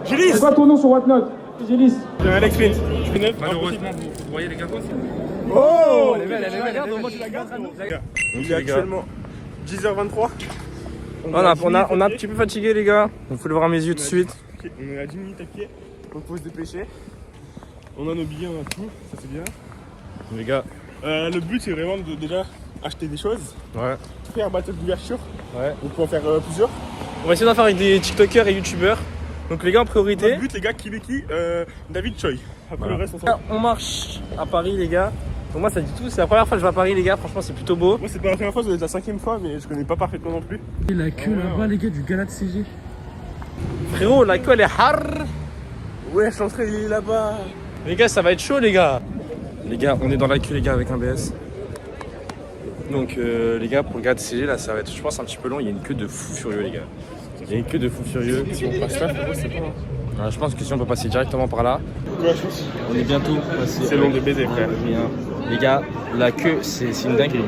Gélis. C'est quoi ton nom sur Whatnot? Gélis. J'ai un Alex Flint. Je suis neuf. Malheureusement, vous voyez les gars. Oh, Elle est belle, elle est belle. moi je la garde. Il est actuellement 10h23. On a un petit peu fatigué les gars. Vous pouvez le voir à mes yeux tout de suite. On est à 10 minutes à pied. Donc faut se dépêcher. On a nos billets, on a tout. Ça c'est bien. Les gars. Le but c'est vraiment de déjà acheter des choses. Ouais. Faire un battle d'ouverture. Ouais. On peut en faire plusieurs. On va essayer d'en faire avec des TikTokers et YouTubeurs. Donc les gars en priorité. Le but les gars, Kibiki, David Choi. Après Voilà. le reste on s'en fout. On marche à Paris les gars. Pour moi ça dit tout. C'est la première fois que je vais à Paris les gars. Franchement c'est plutôt beau. Moi c'est pas la première fois, c'est la 5e fois, mais je connais pas parfaitement non plus. Et la queue là-bas, les gars, du Galat CG. Frérot la queue elle est hard. Ouais, l'entrée il est là-bas. Les gars ça va être chaud les gars. Les gars on est dans la queue les gars avec un BS. Donc les gars pour le gars de CG là ça va être je pense un petit peu long. Il y a une queue de fou furieux les gars. Il y a une queue de fou furieux. Si on passe là, c'est pas. Je pense que si on peut passer directement par là. Ouais, je pense. On est bientôt passé. C'est long de baiser, frère. Les gars, la queue, c'est une dinguerie.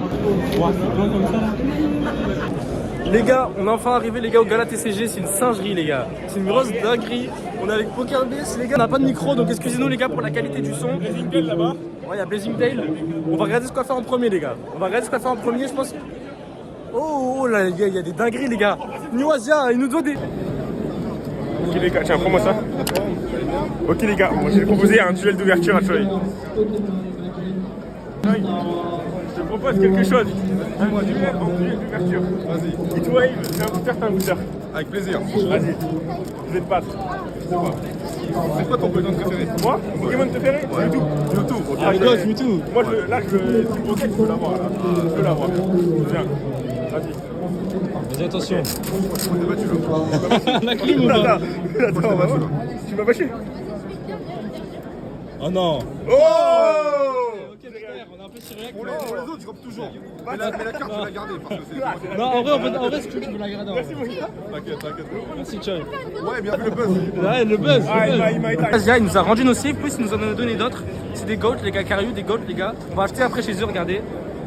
Les gars, on est enfin arrivé les gars au Gala TCG, c'est une singerie les gars. C'est une grosse dinguerie. On est avec PokerBase les gars. On n'a pas de micro donc excusez-nous les gars pour la qualité du son. Blazing Tail là-bas. Ouais, il y a Blazing Tail. On va regarder ce qu'on va faire en premier les gars. On va regarder ce qu'on va faire en premier, je pense. Oh là les gars, il y a des dingueries les gars. New Asia, il nous doit des... Ok les gars, tiens, prends-moi ça. Ok les gars, moi je vais proposer un duel d'ouverture à Choi. Je te propose quelque chose. Un duel d'ouverture. Vas-y. Heatwave, c'est un booster, t'es un booster. Avec plaisir. Vas-y. Je vais te battre. C'est quoi ton Pokémon préféré? Moi, mon Pokémon préféré, c'est Mewtwo. Mewtwo. Ok. Ah, Mewtwo. Moi, c'est le Pokémon, je veux l'avoir. Là. Je veux l'avoir. Viens. Vas-y. Vas-y attention. On est battu là. La clim ou pas? Attends, on va voir. Tu m'as bâché. Oh non. Oh! Ok frère, on est un peu sur Pour les autres, ils rompent toujours. Mais la carte, tu vas la garder parce que c'est. Non, en vrai, tu peux la garder. Merci mon gars. T'inquiète. Merci, Choi. Ouais, bien vu le buzz. Ouais, le buzz. Ah, il m'a éteint. Asia, il nous a rendu nos saves, plus il nous en a donné d'autres. C'est des goats, les gars, Carriou, des goats, les gars. On va acheter après chez eux, regardez.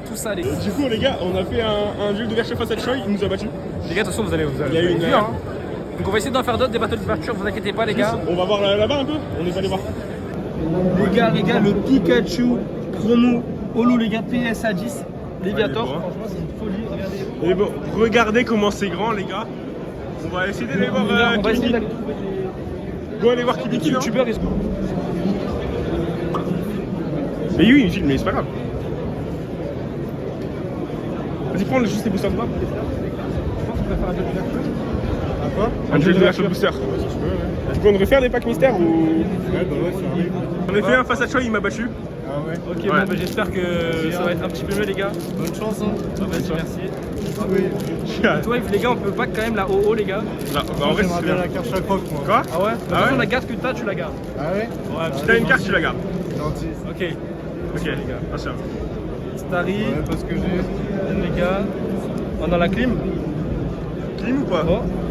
Tout ça, les gars. Du coup, les gars, on a fait un duel d'ouverture face à Choi, il nous a battu. Les gars, attention, vous allez Il y a eu une. hein. Donc on va essayer d'en faire d'autres, des battles d'ouverture, vous inquiétez pas, les gars. On va voir là-bas un peu. On est allé voir. Les gars, le Pikachu promo Holo, les gars, PSA 10. Léviator, Ouais, il est beau, hein. franchement, c'est une folie, regardez. Mais bon, regardez comment c'est grand, les gars. On va essayer d'aller voir On va essayer Kibiki. d'aller trouver des Go aller voir Kibiki, non? youtubeurs. Mais oui, il filme, mais c'est pas grave. Vas-y, prends juste les boosters de bas. Je pense qu'on va faire un duel d'ouverture. Un duel d'ouverture de booster. Du coup, on devrait faire des packs mystères ou. Ouais, bah ouais, ça arrive. On a fait un face à Choi, il m'a battu. Ah ouais. Ok, Ouais. bon, bah, j'espère que ça va être un petit peu mieux, les gars. Bonne chance, hein. Vas-y, merci. Ah oui. Toi, les gars, on peut pack quand même la OO, les gars. Là, bah, en vrai, J'aimerais c'est bien bien. la carte chaque rock, moi. Quoi? Ah ouais? De toute Ah façon, ouais la carte que t'as, tu la gardes. Ah ouais? Ouais, Si t'as une carte, tu la gardes. Gentil. Ok. Ok, les gars, attention. Starry, Ouais, parce que j'ai. les gars. On a la clim. Clim ou pas?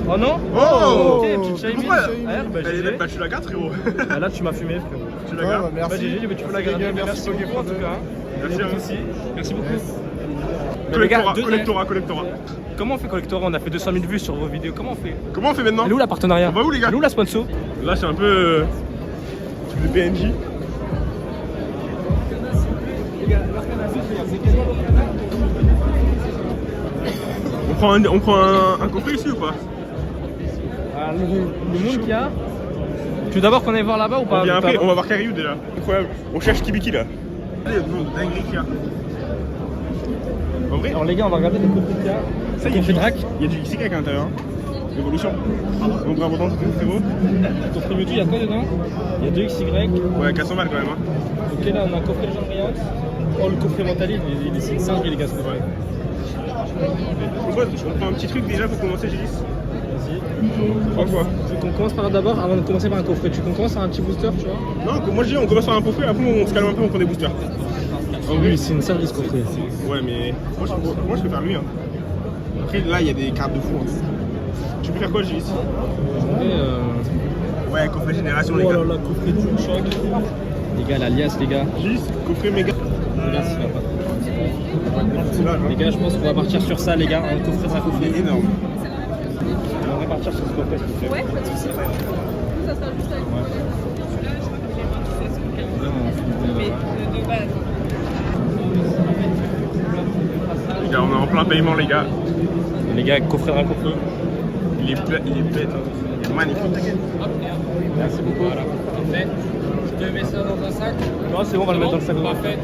Oh non? Oh Ok, petite Shiny. Pourquoi? Bah, GG. Bah, tu la gardes, frérot. Bah, là, tu m'as fumé, frérot. Tu la Ouais, gardes. bah, merci. Bah, GG, mais tu peux la garder. Merci, Merci beaucoup, en tout cas. Merci à vous aussi. Merci beaucoup. Yes. Mais les gars, Collectora. comment on fait Collectora? On a fait 200 000 vues sur vos vidéos. Comment on fait? Comment on fait maintenant? Elle est où la partenariat? On va où, les gars? Elle est où la sponsor? Là, c'est un peu. Le PNJ. On prend un coffret ici ou pas? Ah, le monde qu'il y a. Tu veux d'abord qu'on aille voir là-bas ou pas? On vient Pas après, avant. on va voir Carriou déjà. Incroyable. On cherche Kibiki là. Allez, dinguerie qu'il y a. En vrai, Alors les gars, on va regarder le coffret qu'il y a. ça y est, Coffret Drac. il y a du XY à l'intérieur. Hein. Évolution. Donc bravo dans tout frérot. Coffret Mewtwo, il y a quoi dedans? Il y a 2 XY. Ouais, 400 balles quand même. Hein. Ok, là on a un coffret Jean Briand. Oh, le coffret Mentaliste, c'est une singerie les gars, ce coffret. On prend un petit truc déjà pour commencer, Gélis. Vas-y. Prends quoi? Tu veux qu'on commence par d'abord, avant de commencer par un coffret, tu commences par un petit booster, tu vois? Non, moi je dis on commence par un coffret, après on se calme un peu, on prend des boosters. Oui, c'est une singerie ce coffret. Ouais, mais moi je peux faire mieux. Hein. Après là, il y a des cartes de fou. Hein. Tu peux faire quoi, Gélis? Ouais, coffret génération, les Oh gars. là là, coffret Toon Shock. Les gars, l'alias, les gars. Gélis, coffret méga. Les gars, ça va pas. C'est là, Les gars, je pense qu'on va partir sur ça, les gars. Un coffret, ça coffret. énorme. On va partir sur ce coffret, s'il vous plaît. Ouais, pas de soucis. ça sera juste avec le celui-là, je crois que les 26 mais de base. Les gars, on est en plein paiement, les gars. Les gars, coffret de raccourci. Il est bête, hein. Il est magnifique. Merci beaucoup. Voilà, parfait. Je te mets ça dans un sac. Non, c'est bon, on va le mettre dans le sac. Parfait.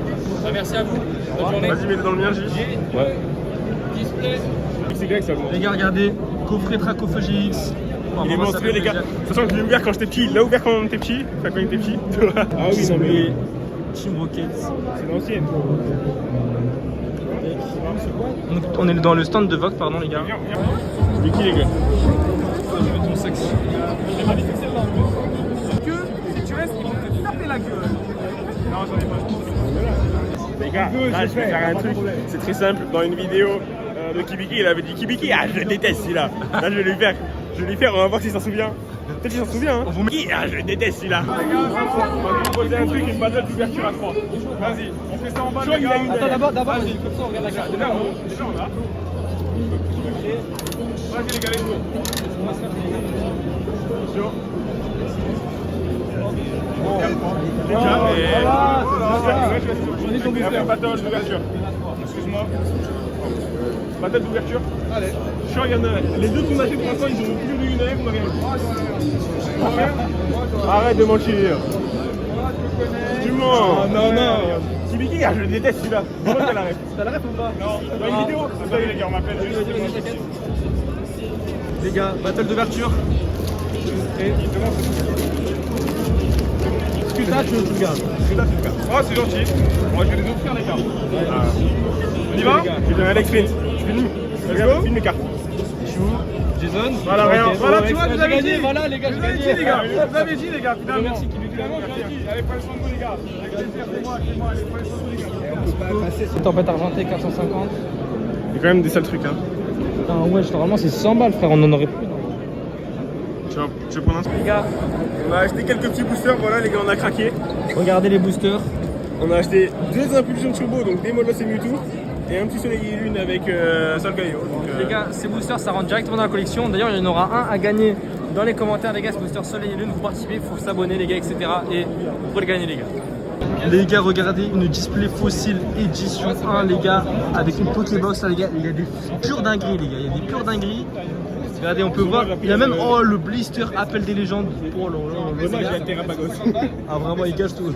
Bah, merci à vous. Bonne journée. Vas-y, mets-le dans le mien, J. Ouais. Display. XY, ça bon. Les gars, regardez, coffret Tracofe GX. Il est monstrueux, les gars. De toute façon, je l'ai ouvert quand j'étais petit. Il l'a ouvert quand on était petit. Enfin, quand il était petit. Ah oui, non, mais. Team Rocket. C'est l'ancienne. On est dans le stand de Vogue, pardon, les gars. Viens, viens. C'est qui, les gars? Je vais ton sexe. Que si tu restes, ils vont te taper la gueule. Non, j'en ai pas. Les gars, là, je vais faire un truc. C'est très simple. Dans une vidéo de Kibiki, il avait dit Kibiki, ah, je le déteste celui-là. Là, je vais lui faire. Je vais lui faire, on va voir s'il s'en souvient. Peut-être qu'il s'en souvient. Hein. Ah, je le déteste celui-là. On va lui proposer un truc, une battle d'ouverture à 3. Vas-y, on fait ça en bas. Attends, d'abord, vas-y, comme ça, on regarde la carte. Déjà, on a. Vas-y, les gars, les go. Attention. Déjà, battle d'ouverture. Excuse-moi. Battle d'ouverture. Allez. Je suis regardé. Les deux qu'on a fait pour l'instant, ils ont plus de une année, on a rien. Arrête de mentir. Tu mens. Non, non. Kibiki, je le déteste celui-là. Pourquoi t'as la ref? T'as la ref ou pas? Non. Dans une vidéo. C'est ça, les gars, on m'appelle. Les gars, battle d'ouverture. Putain, tu le gardes. Oh, c'est gentil. Moi, je vais les offrir, les gars. On y va? Je vais donner un leg sprint. Je finis. Regarde, filme mes cartes. Jason. Voilà, rien. Voilà, tu vois, J'ai vous avez gagné, dit. voilà les gars, j'ai Vous avez dit, gagné. les gars. Vous avez dit, les gars, finalement. Merci, Finalement, je l'ai dit. Allez, prenez soin de vous, les gars. Avec plaisir, c'est moi. Allez, prenez soin de vous, les gars. Tempête argentée 450. Il y a quand même des sales trucs, hein. Putain, ouais, normalement c'est 100 balles, frère, on en aurait plus. Tu veux prendre un truc? Les gars, On a acheté quelques petits boosters, voilà, les gars, on a craqué. regardez les boosters. On a acheté 2 impulsions turbo, donc des Molos et Mewtwo, et un petit soleil et lune avec Solgaleo. Les gars, ces boosters ça rentre directement dans la collection. D'ailleurs, il y en aura un à gagner dans les commentaires, les gars. Ce booster Soleil et Lune, vous participez, il faut s'abonner, les gars, etc. Et vous pouvez le gagner, les gars. Les gars, regardez une display fossile édition 1, les gars, avec une Pokébox, là, les gars. Il y a des pures dingueries, les gars. Il y a des pures dingueries. Regardez, on peut voir. Il y a même le blister appel des légendes. Oh là là, Moi, j'ai un Terrapagos. ah, vraiment, il cache tout.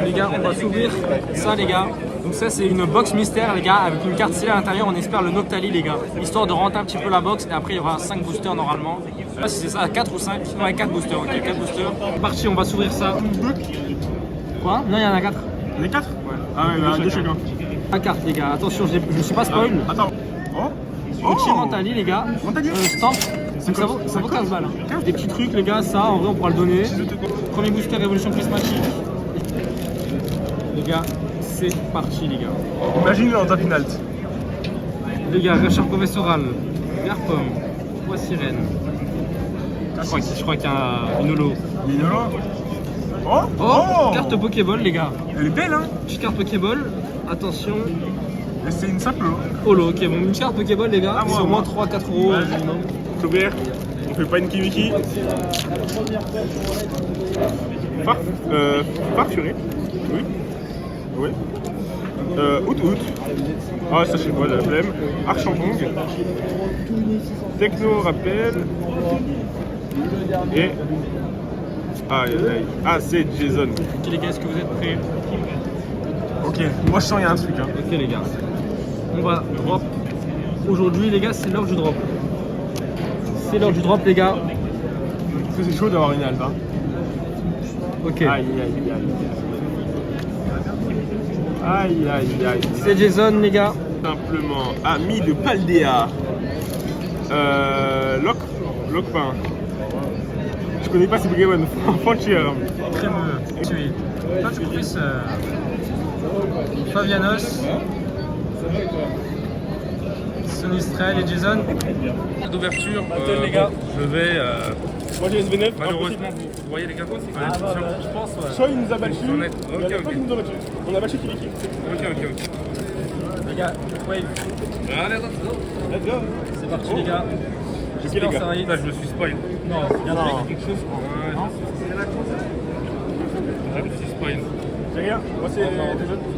Les gars, on va s'ouvrir ça, les gars. Donc ça, c'est une box mystère, les gars, avec une carte stylée à l'intérieur. On espère le Noctali, les gars, histoire de rentrer un petit peu la box. Et après, il y aura 5 boosters normalement. Je sais pas si c'est ça, 4 ou 5. Ouais, 4 boosters, ok, 4 boosters. Parti, on va s'ouvrir ça. Quoi? Non, il y en a 4. Les 4? Ouais. Ah ouais, bah, 2 chacun. La carte, les gars. Attention, je ne suis pas spoil. Attends. Oh! Outil Mentali, les gars. Mentali. Stamp. Donc ça vaut 15 balles. Des petits trucs, les gars, ça, en vrai, on pourra le donner. Premier booster Révolution Prismatique. Les gars, c'est parti, les gars. Imagine-le en top alt. Les gars, recherche professorale, vert pomme, poids sirène. Je crois qu'il y a une holo. Minolo. Oh! Oh, carte Pokéball, les gars. Elle est belle, hein? Petite carte Pokéball. Attention. Et c'est une simple. Holo, ok, bon, une carte Pokéball, les gars. Ah, moi, c'est au moins moi. 3-4 euros. Faut ouvrir. On fait pas une Kibiki. Farfuré. Oui. Oui. Out. Ah, ça c'est quoi la flemme. Archampong. Techno rappel. Et. Aïe. Ah, c'est Jason. Ok, les gars, est-ce que vous êtes prêts? Ok, moi je sens qu'il y a un truc. Hein. Ok, les gars. On va drop. Aujourd'hui, les gars, c'est l'heure du drop. C'est l'heure du drop, les gars. Parce que c'est chaud d'avoir une alpha. Ok. Aïe. C'est Jason, les gars. Simplement ami de Paldea. Lockpin. Je connais pas ces Pokémon. Frontier. Crémeux. Tué. Patchcruis. Favianos. Sonistrel et Jason. D'ouverture, les gars. je vais. Moi j'ai SV9. Malheureusement, vous voyez les gars, Je pense, ouais. Soit il nous a battu. Vous en êtes- il y a ok, pas ok. qui nous a battu. On a battu Kibiki. Ok. Les gars, wave. Allez, Let's go. C'est parti, les gars. Ok les gars. Là, je me suis spoil. Non, Quelque chose. Je me suis spoil. C'est rien. Moi c'est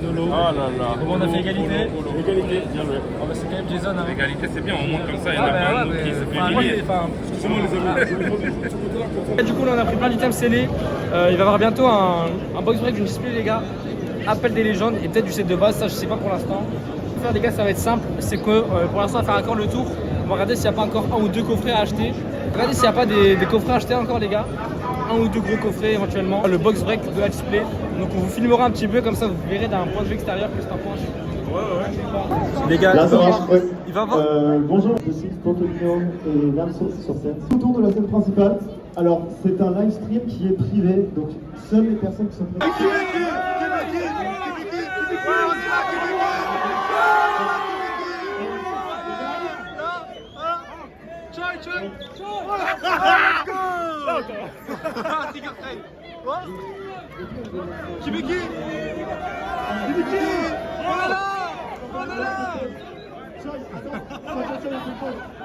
Nolo. Oh là là. Bon, on a fait égalité. Égalité, bien joué. Oh, bah, c'est quand même Jason. Hein. L'égalité, c'est bien, on monte comme ça, il y en Ah, a bah, plein ouais, d'autres qui se mais, fait enfin, humilier. excusez-moi les amis. Du coup, là, on a pris plein d'items scellés. Il va y avoir bientôt un box break d'une display, les gars. Appel des légendes et peut-être du set de base, ça je sais pas pour l'instant. Les gars, ça va être simple, c'est que pour l'instant, on va faire encore le tour. On va regarder s'il n'y a pas encore un ou deux coffrets à acheter. Regardez s'il n'y a pas des coffrets à acheter encore, les gars. Un ou deux gros coffrets éventuellement. Le box break de la display. Donc on vous filmera un petit peu, comme ça vous verrez d'un point de vue extérieur que c'est un point. Les gars, Là, ça marche, ouais. il va avoir. Bonjour, je suis Pokémon et Damso sur scène. Tout autour de la scène principale. Alors, c'est un live stream qui est privé, donc seules les personnes qui sont présentes.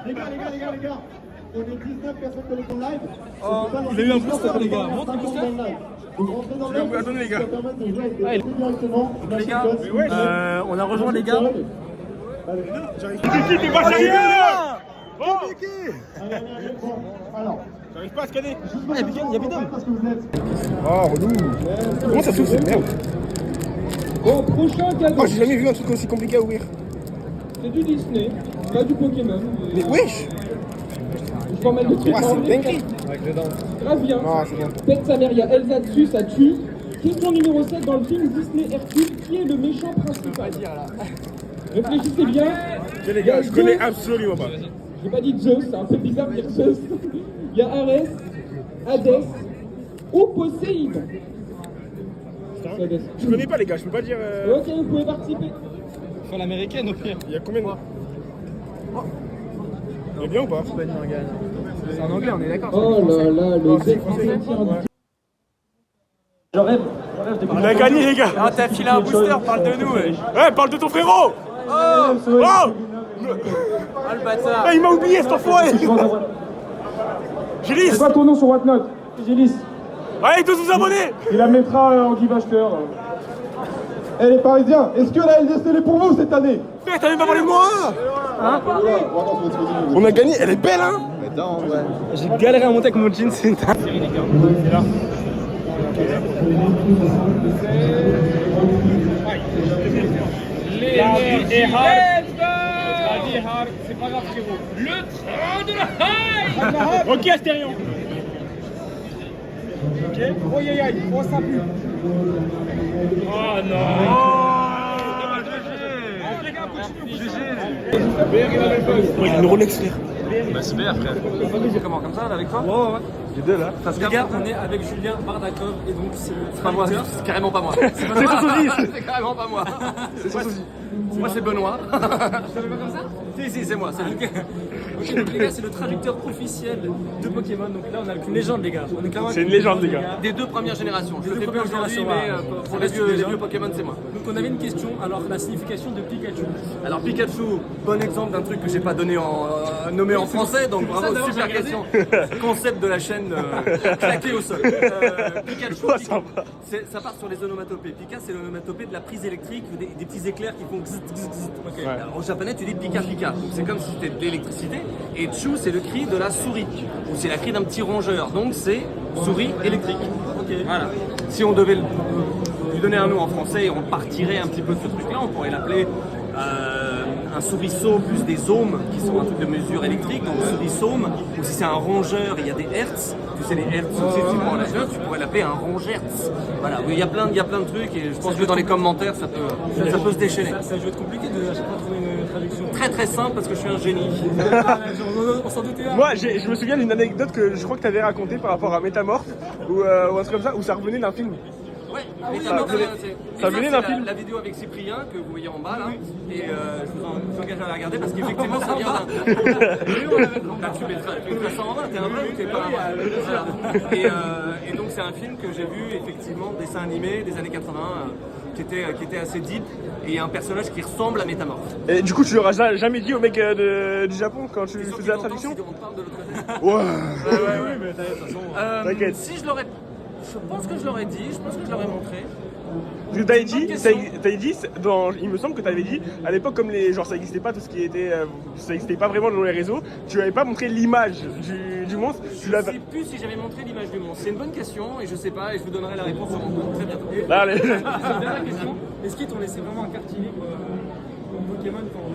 Les gars, on est 19 personnes connectées en live. Il a eu un booster, les gars. Montre le booster. Donc rentrez dans le live. Attendez les gars. Ça permet de jouer avec des directement. Les gars, on a rejoint les gars. Kibiki, t'es pas sérieux là. Oh. Alors, J'arrive pas à scanner. Il y a Bidon. parce que vous êtes. Oh relou. Comment ça s'ouvre cette merde? Bon, prochain cadeau, Oh j'ai jamais vu un truc aussi compliqué à ouvrir. c'est du Disney, pas du Pokémon. Mais wesh. Je vais en mettre le truc Ah, en c'est une dinguerie. Grave bien. Non, c'est bien. Pète sa mère, il y a Elsa dessus, ça tue. Question numéro 7 dans le film Disney Hercule, qui est le méchant principal? Réfléchissez bien. Ok les gars, je connais absolument pas. J'ai pas dit Zeus, c'est un peu bizarre de dire Zeus. Il y a Arès, Hadès ou Poséidon. C'est Hadès. Je connais pas les gars, je peux pas dire. Ok, vous pouvez participer. Sur l'américaine au pire. Il y a combien de. Il est bien ou pas? C'est en anglais, on est d'accord. Oh là là, le jet français. Je rêve de On a gagné les gars. Ah, t'as filé un booster, parle de nous. Ouais, parle de ton frérot. Oh. Ah, le bâtard. Ah, il m'a oublié cet enfoiré. Gélis. C'est quoi ton nom sur WhatNote? Gélis. Allez tous vous abonner. Il la mettra en give acheteur. Eh les Parisiens, est-ce que la LDC est pour vous cette année? Frère, t'as même pas parlé de moi. On a gagné, elle est belle hein. J'ai galéré à monter avec mon jean, c'est une série, les gars. C'est là. C'est pas grave, frérot. Le train de la hype. Ok Astérion. Ok. Aïe aïe aïe, oh ça pue. Oh non. Oh, il a une Rolex frère. Bah super frère. Comment, comme ça là avec toi? Ouais ouais. J'ai deux là. Les gars, on est avec Julien Bardakov et donc c'est Pas moi, c'est carrément pas moi. C'est carrément pas moi. Moi c'est Benoît. Je t'appelle pas comme ça? Si, c'est moi. Ok, donc les gars, c'est le traducteur officiel de Pokémon. Donc là, on a une légende, les gars. On est clairement C'est une légende les gars. Des deux premières générations. Je Des le deux fais plus premières aujourd'hui, générations, mais voilà. pour Ça reste une les légende. vieux Pokémon, c'est moi. Donc on avait une question. Alors, la signification de Pikachu. Alors Pikachu, bon exemple d'un truc que j'ai pas donné nommé en français, donc Ça, bravo, d'abord, super j'ai question. Concept de la chaîne claqué au sol. Pikachu, ça part sur les onomatopées. Pika, c'est l'onomatopée de la prise électrique, des petits éclairs qui font zzz, zzz, zzz. Ok. Alors, au japonais, tu dis Pika Pika. Donc c'est comme si c'était de l'électricité. Et Chu, c'est le cri de la souris, ou c'est la cri d'un petit rongeur. Donc c'est souris électrique. Voilà. Si on devait lui donner un nom en français, on partirait un petit peu de ce truc-là, on pourrait l'appeler un souriceau plus des ohms qui sont un truc de mesure électrique, donc souriceume, ou si c'est un rongeur, il y a des hertz, tu sais les hertz, si tu prends la jeune, tu pourrais l'appeler un rongertz. Voilà, oui, il y a plein de trucs et je pense que dans les commentaires ça peut se déchaîner. Ça va être compliqué de à chaque fois trouver une traduction. Très très simple parce que je suis un génie. On s'en doutait. Moi je me souviens d'une anecdote que je crois que t'avais racontée par rapport à Métamorphe ou un truc comme ça où ça revenait d'un film. Ouais, ça venait d'un film. La vidéo avec Cyprien que vous voyez en bas là, et je vous engage à la regarder parce qu'effectivement ça vient d'un. Là, tu mettras ça en bas, t'es un vrai ou t'es pas un vrai? Voilà. Et donc c'est un film que j'ai vu effectivement, dessin animé des années 80, qui était assez deep, et il y a un personnage qui ressemble à Métamorphe. Et du coup, tu l'auras jamais dit au mec du Japon quand tu faisais la traduction? Si on parle de l'autre côté. Ouais. Ouais, mais de toute façon. T'inquiète. Si je l'aurais. Je pense que je l'aurais dit, je pense que je l'aurais montré. Parce que t'avais dit, il me semble que t'avais dit, à l'époque, comme genre ça existait pas, tout ce qui était, ça existait pas vraiment dans les réseaux, tu avais pas montré l'image du monstre. Je ne sais plus si j'avais montré l'image du monstre. C'est une bonne question et je sais pas, et je vous donnerai la réponse sur mon compte très bientôt. Là, allez. C'est une dernière question. Est-ce qu'ils t'ont laissé vraiment un quartier libre Pokémon quand on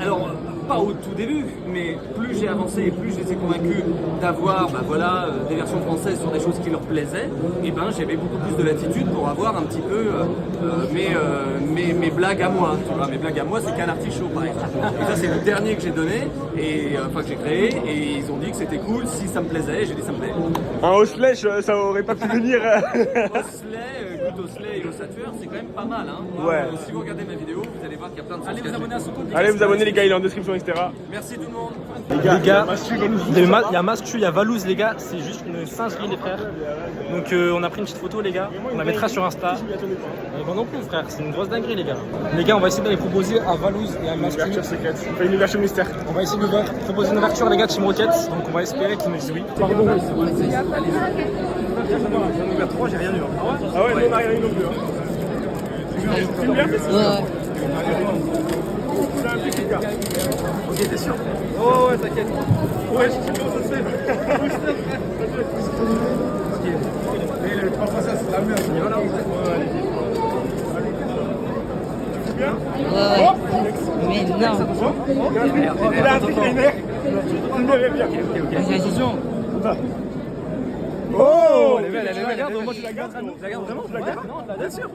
est Alors, pas au tout début, mais plus j'ai avancé et plus j'étais convaincu d'avoir des versions françaises sur des choses qui leur plaisaient, et ben j'avais beaucoup plus de latitude pour avoir un petit peu mes blagues à moi. Tu vois, mes blagues à moi, c'est Canard Show par exemple. Et ça, c'est le dernier que j'ai donné, que j'ai créé, et ils ont dit que c'était cool si ça me plaisait, et j'ai dit ça me plaît. Un Osley, ça aurait pas pu venir. Osley, Osley et Ossature, c'est quand même pas mal. Hein. Moi, Ouais. Si vous regardez ma vidéo, vous allez voir qu'il y a plein de choses. Allez vous abonner à son compte. Allez vous abonner les gars, il est en description, etc. Merci tout le monde. Les gars, il y a Mascu, il y a Valouz les gars, c'est juste une singerie les frères. Donc on a pris une petite photo les gars, on la mettra sur Insta. Moi non plus frère, c'est une grosse dinguerie les gars. Les gars, on va essayer de les proposer à Valouz et à Mascu. Ouverture secrète. On fait une ouverture mystère. On va essayer de leur proposer une ouverture les gars de Team Rocket, donc on va espérer qu'ils nous disent oui. Pardon. J'en ai ouvert 3, j'ai rien eu. Ah ouais, nous on a rien eu non plus. Tu me bien? C'est un truc les gars. Ok, t'es sûr? Oh ouais, t'inquiète. Ouais, je sais comment ça se fait. Et le 3 ça c'est la merde. Voilà. Tu fais bien? Mais non. Il a un truc, il a une air. Tu me bien. Attention. Oh! Elle est belle, Moi tu la gardes? Tu la gardes vraiment? Tu la gardes? Non, bien sûr.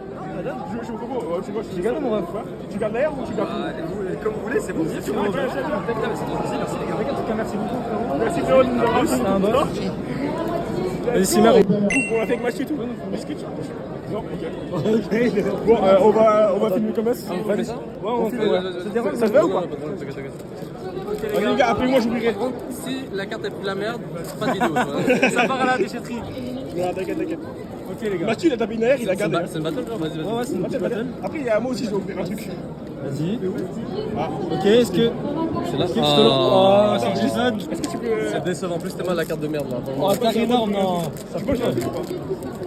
Je me comprends. C'est quoi? Tu gardes mon ref. Tu gardes l'air ou tu gardes tout? Comme vous voulez, c'est bon. Tu me regardes. Merci les gars. En tout cas, merci beaucoup frérot. Merci Théo de nous avoir reçus. C'est un boss. Vas-y, c'est marrant. On l'a fait avec Mathieu et tout. Est-ce que tu... Non, ok. Bon, on va filmer comme ça. On fait ça? Ouais, on fait. Ça te va ou pas? Allez les gars, appelez-moi, j'oublierai. Si la carte a pris la merde, pas de vidéo. Ça part à la déchetterie. Non, t'inquiète. Ok les gars. Mathieu, il a tapé une air, il a gardé. C'est une battle, vas-y. Ouais, c'est une petite battle. Après, il y a moi aussi, je vais ouvrir un truc. Vas-y. Ok, est-ce que. C'est là. Oh, c'est Jason. Est-ce que tu peux... C'est décevant. En plus, c'était mal la carte de merde là. Oh, t'as énorme, non. Ça peut, j'ai un truc ou pas?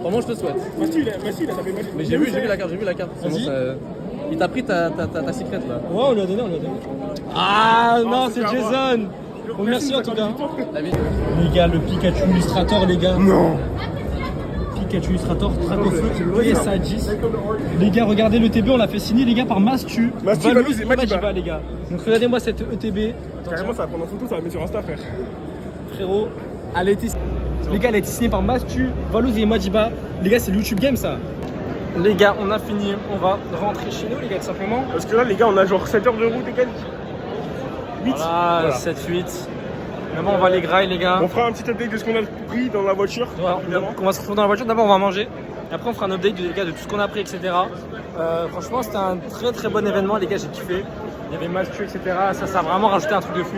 Vraiment, je te souhaite. Mathieu, il a tapé Mathieu. Mais j'ai vu la carte, C'est bon, Vas-y. Il t'a pris ta secrète là. Ouais, on lui a donné. Ah non, c'est Jason. Bon, merci en tout cas. La vie. Les gars, le Pikachu Illustrator, les gars. Non. Pikachu Illustrator, Tracofeu et Sadis. Les gars, regardez l'ETB, on l'a fait signer les gars par Mascu, Valouz et Madiba. les gars. Donc regardez-moi cette ETB. Carrément, ça va prendre en photo, ça va mettre sur Insta, frère. Frérot, elle a été... Les gars, elle a été signée par Mascu, Valouz et Madiba. Les gars, c'est le YouTube Game ça. Les gars, on a fini, on va rentrer chez nous les gars, tout simplement. Parce que là, les gars, on a genre 7 heures de route et quelques. 8. Voilà, 7-8. Maintenant, on va les grailler les gars. On fera un petit update de ce qu'on a pris dans la voiture. Voilà, évidemment. on va se retrouver dans la voiture, d'abord on va manger. Et après on fera un update les gars, de tout ce qu'on a pris, etc. Franchement c'était un très bon événement les gars, j'ai kiffé. Il y avait Mascu, etc. Ça a vraiment rajouté un truc de fou.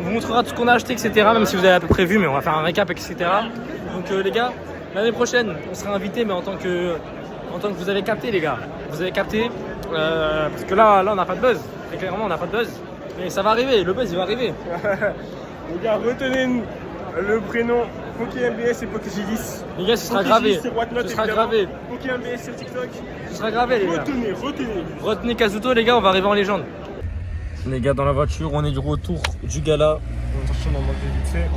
On vous montrera tout ce qu'on a acheté, etc. Même si vous avez à peu près vu, mais on va faire un récap, etc. Donc les gars, l'année prochaine on sera invité, mais en tant que vous avez capté les gars. Vous avez capté, parce que là on n'a pas de buzz. Et clairement on n'a pas de buzz. Mais ça va arriver, le buzz il va arriver. Les gars, retenez le prénom PokéMBS et PokéGidis. Les gars, ce sera gravé. Ce sera gravé. PokéMBS sur TikTok. Ce sera gravé les gars. Retenez. Retenez Kazuto les gars, on va arriver en légende. Les gars, dans la voiture, on est du retour du gala. Attention,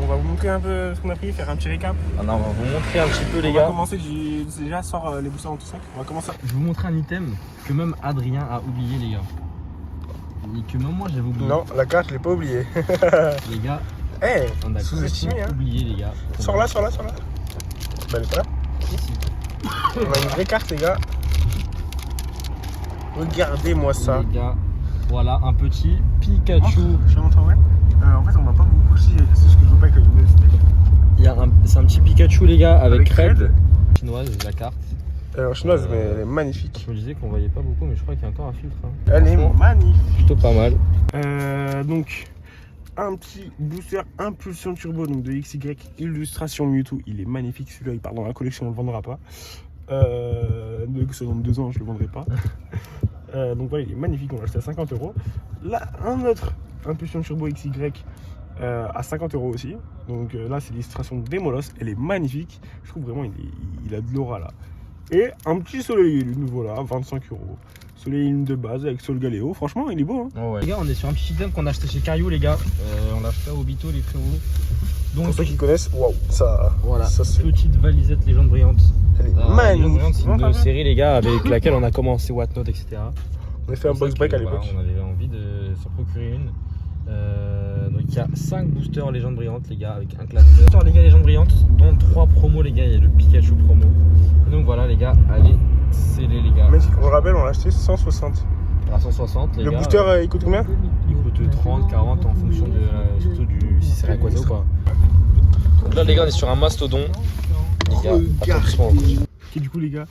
on va vous montrer un peu ce qu'on a pris, faire un petit récap. Ah non, on va vous montrer un petit peu les On va gars. commencer déjà, sort les boosters dans tout ça. On va commencer. Je vais vous montrer un item que même Adrien a oublié les gars. Et que même moi j'avais oublié. Non, la carte, je l'ai pas oubliée. Les gars, Eh, on a sous-estimé, hein. oublié les gars. Sors là. Bah, elle est pas là. On a une vraie carte, les gars. Regardez-moi ça. Les gars, voilà un petit Pikachu. Je vais montrer, ouais. En fait, on va pas beaucoup coucher. C'est ce que je veux pas que vous explique. C'est un petit Pikachu les gars avec Red. Red. Chinoise, la carte. Alors, chinoise, mais elle est magnifique. Je me disais qu'on voyait pas beaucoup, mais je crois qu'il y a encore un filtre. Hein. Elle est magnifique. Plutôt pas mal. Donc, un petit booster impulsion turbo donc de XY illustration Mewtwo. Il est magnifique, celui-là il part dans la collection, on ne le vendra pas. Dans 2 ans je le vendrai pas. Donc voilà, il est magnifique, on l'a acheté à 50 €. Là, un autre impulsion turbo XY à 50 € aussi. Donc là c'est l'illustration d'Emolos, elle est magnifique. Je trouve vraiment il a de l'aura là. Et un petit soleil lune, voilà, 25 €. Soleil lune de base avec Sol Galéo, franchement il est beau hein. Oh ouais. Les gars, on est sur un petit item qu'on a acheté chez Cario les gars. On l'a acheté à Obito les frérots. Donc pour ceux qui connaissent, waouh, ça, voilà, ça c'est petite valisette légende brillante. elle est Légende magnifique. brillante, c'est une série les gars avec laquelle on a commencé Whatnot, etc. On a fait un box break à l'époque. Voilà, on avait envie de s'en procurer une. Donc il y a 5 boosters légendes brillantes les gars avec un classeur. Les gars légendes brillantes, dont 3 promos les gars, il y a le Pikachu promo. Et donc voilà les gars, allez, scellez les gars. Mais on le rappelle, on l'a acheté 160. À 160 les Le gars. booster il coûte combien? Il coûte 30, 40 en fonction de surtout du si c'est Rayquaza ou pas. Donc là les gars on est sur un mastodon. Les gars, attention. Ok, du coup les gars,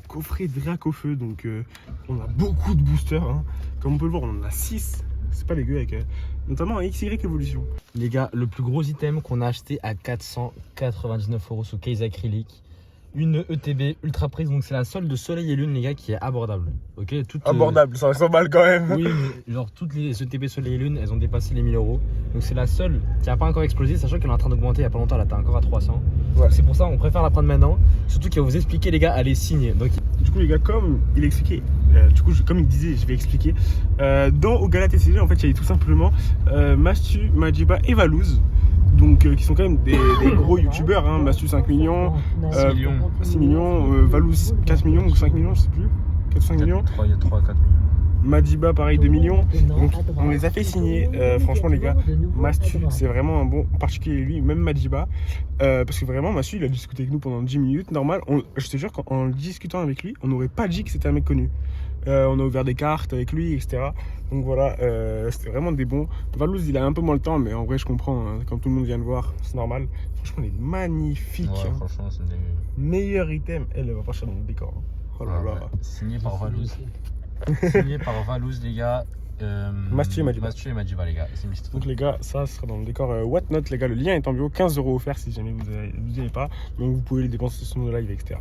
coffret Dracofeu, donc on a beaucoup de boosters hein. Comme on peut le voir on en a 6. C'est pas dégueu avec notamment un XY Evolution. Les gars, le plus gros item qu'on a acheté à 499 € sous case acrylique. Une ETB Ultra Prise, donc c'est la solde de Soleil et Lune les gars qui est abordable. Ok, Abordable, ça s'emballe quand même. Oui, mais genre toutes les ETB Soleil et Lune, elles ont dépassé les 1000 €. Donc c'est la seule qui n'a pas encore explosé, sachant qu'elle est en train d'augmenter il n'y a pas longtemps, elle était encore à 300. Ouais. C'est pour ça on préfère la prendre maintenant, surtout qu'il va vous expliquer les gars à les signer. Donc Du coup les gars, comme il expliquait, comme il disait, je vais expliquer. Dans au Gala TCG en fait il y avait tout simplement Mastu, Majiba et Valouz. Donc qui sont quand même des gros youtubeurs hein. Mastu 5 millions, 6 millions, Valouz 4 millions ou 5 millions je sais plus, 4 ou 5 millions. 3, il y a 3 4 millions. Madiba pareil 2 millions. Donc on les a fait signer. Franchement les gars, Mastu c'est vraiment un bon, en particulier lui, même Madiba. Parce que vraiment Mastu il a discuté avec nous pendant 10 minutes. Normal, je te jure qu'en discutant avec lui, on n'aurait pas dit que c'était un mec connu. On a ouvert des cartes avec lui, etc. Donc voilà, c'était vraiment des bons. Valouz il a un peu moins le temps, mais en vrai je comprends, hein, quand tout le monde vient de voir, c'est normal. Franchement il est magnifique. Ouais, hein. franchement c'est des... Meilleur item, elle va pas cher dans le décor. Hein. Oh là là. Ouais. Signé par Valouz. Signé par Valouz les gars. Mastu et Majiba. Mastu et Majiba les gars, c'est Mystery. Donc les gars, ça sera dans le décor Whatnot les gars, le lien est en bio, 15 € offert si jamais vous n'y avez pas. Donc vous pouvez les dépenser sur nos lives, etc.